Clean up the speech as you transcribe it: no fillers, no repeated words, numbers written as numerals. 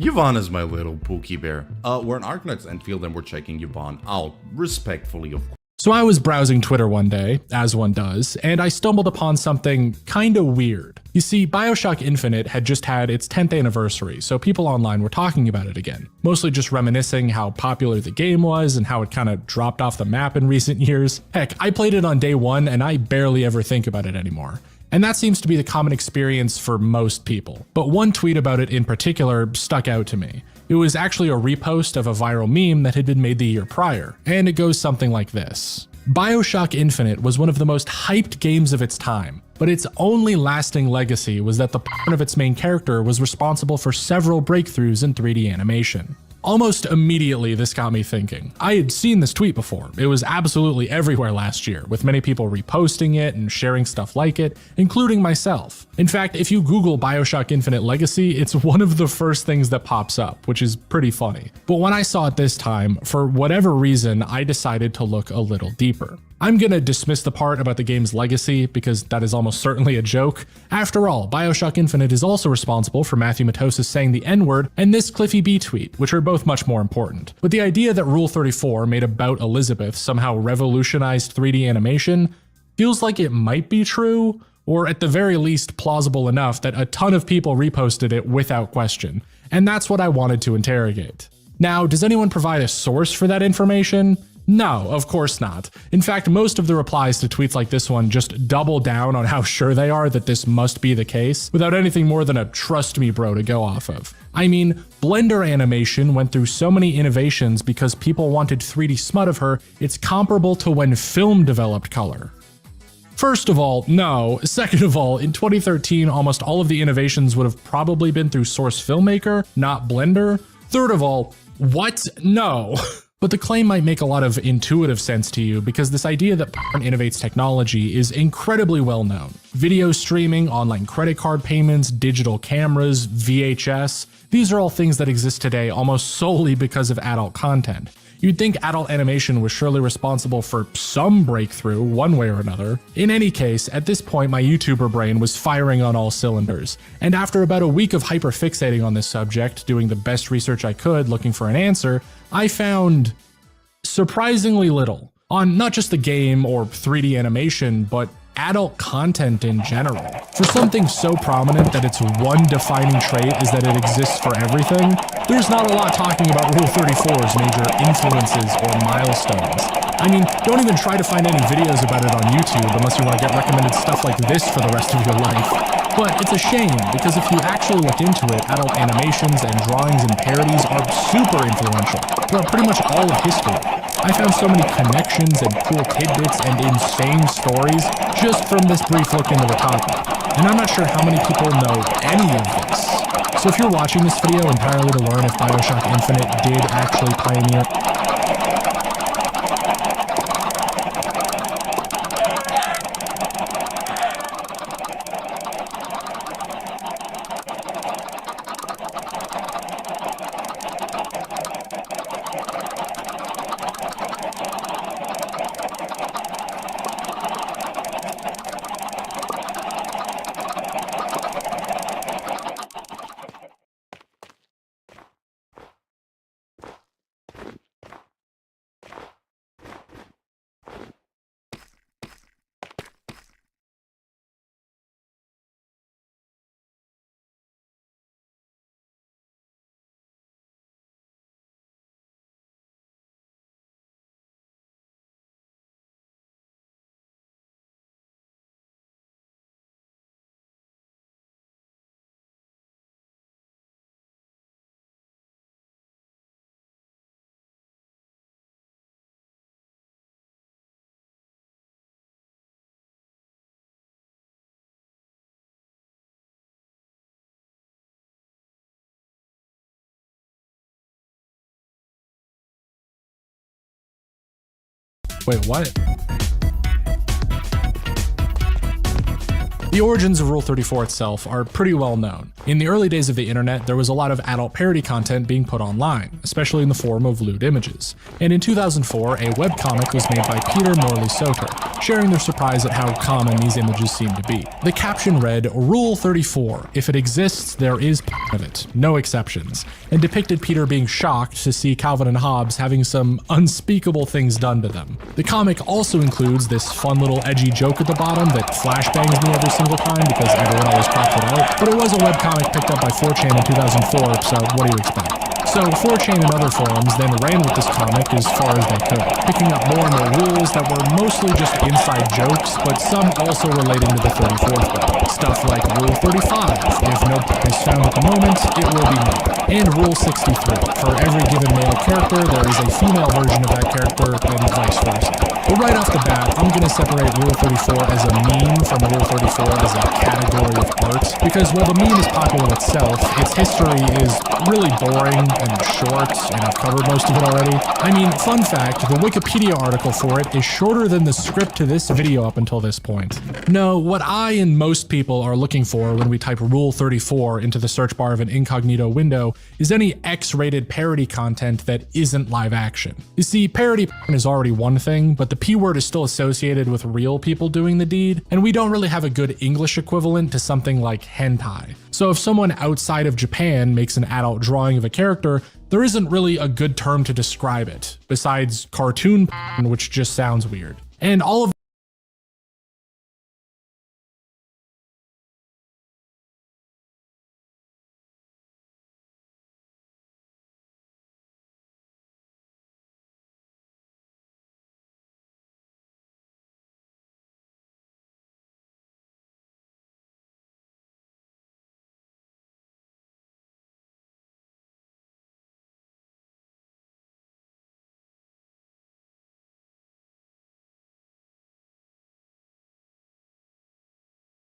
Yvonne is my little Pookie bear. We're in Arknight's Enfield and we're checking Yvonne out, respectfully of course. So I was browsing Twitter one day, as one does, and I stumbled upon something kinda weird. You see, BioShock Infinite had just had its 10th anniversary, so people online were talking about it again, mostly just reminiscing how popular the game was and how it kinda dropped off the map in recent years. Heck, I played it on day one and I barely ever think about it anymore. And that seems to be the common experience for most people. But one tweet about it in particular stuck out to me. It was actually a repost of a viral meme that had been made the year prior, and it goes something like this. BioShock Infinite was one of the most hyped games of its time, but its only lasting legacy was that the part of its main character was responsible for several breakthroughs in 3D animation. Almost immediately, this got me thinking. I had seen this tweet before. It was absolutely everywhere last year, with many people reposting it and sharing stuff like it, including myself. In fact, if you Google BioShock Infinite Legacy, it's one of the first things that pops up, which is pretty funny. But when I saw it this time, for whatever reason, I decided to look a little deeper. I'm gonna dismiss the part about the game's legacy because that is almost certainly a joke. After all, BioShock Infinite is also responsible for Matthew Matosis saying the N-word and this Cliffy B tweet, which are both much more important. But the idea that Rule 34 made about Elizabeth somehow revolutionized 3D animation feels like it might be true, or at the very least plausible enough that a ton of people reposted it without question. And that's what I wanted to interrogate. Now, does anyone provide a source for that information? No, of course not. In fact, most of the replies to tweets like this one just double down on how sure they are that this must be the case, without anything more than a trust me bro to go off of. I mean, Blender animation went through so many innovations because people wanted 3D smut of her, it's comparable to when film developed color. First of all, no. Second of all, in 2013, almost all of the innovations would have probably been through Source Filmmaker, not Blender. Third of all, what? No. But the claim might make a lot of intuitive sense to you because this idea that porn innovates technology is incredibly well known. Video streaming, online credit card payments, digital cameras, VHS, these are all things that exist today almost solely because of adult content. You'd think adult animation was surely responsible for some breakthrough, one way or another. In any case, at this point my YouTuber brain was firing on all cylinders, and after about a week of hyperfixating on this subject, doing the best research I could looking for an answer, I found surprisingly little on not just the game or 3D animation, but adult content in general. For something so prominent that its one defining trait is that it exists for everything, there's not a lot talking about Rule 34's major influences or milestones. I mean, don't even try to find any videos about it on YouTube unless you want to get recommended stuff like this for the rest of your life. But it's a shame, because if you actually look into it, adult animations and drawings and parodies are super influential throughout pretty much all of history. I found so many connections and cool tidbits and insane stories just from this brief look into the topic, and I'm not sure how many people know any of this. So if you're watching this video entirely to learn if BioShock Infinite did actually pioneer Wait, what? The origins of Rule 34 itself are pretty well known. In the early days of the internet, there was a lot of adult parody content being put online, especially in the form of lewd images. And in 2004, a webcomic was made by Peter Morley Soter, sharing their surprise at how common these images seem to be. The caption read, "Rule 34, if it exists, there is of it, no exceptions," and depicted Peter being shocked to see Calvin and Hobbes having some unspeakable things done to them. The comic also includes this fun little edgy joke at the bottom that flashbangs me every single time because everyone always crops it out, but it was a webcomic picked up by 4chan in 2004, so what do you expect? So 4chan and other forums then ran with this comic as far as they could, picking up more and more rules that were mostly just inside jokes, but some also relating to the 34th rule. Stuff like Rule 35, if no is found at the moment, it will be made. And Rule 63, for every given male character, there is a female version of that character, and vice versa. But right off the bat, I'm going to separate Rule 34 as a meme from Rule 34 as a category of art, because while the meme is popular itself, its history is really boring and short, and I've covered most of it already. I mean, fun fact, the Wikipedia article for it is shorter than the script to this video up until this point. No, what I and most people are looking for when we type Rule 34 into the search bar of an incognito window is any X-rated parody content that isn't live action. You see, parody is already one thing, but the P word is still associated with real people doing the deed, and we don't really have a good English equivalent to something like hentai. So if someone outside of Japan makes an adult drawing of a character, there isn't really a good term to describe it, besides cartoon, which just sounds weird. And all of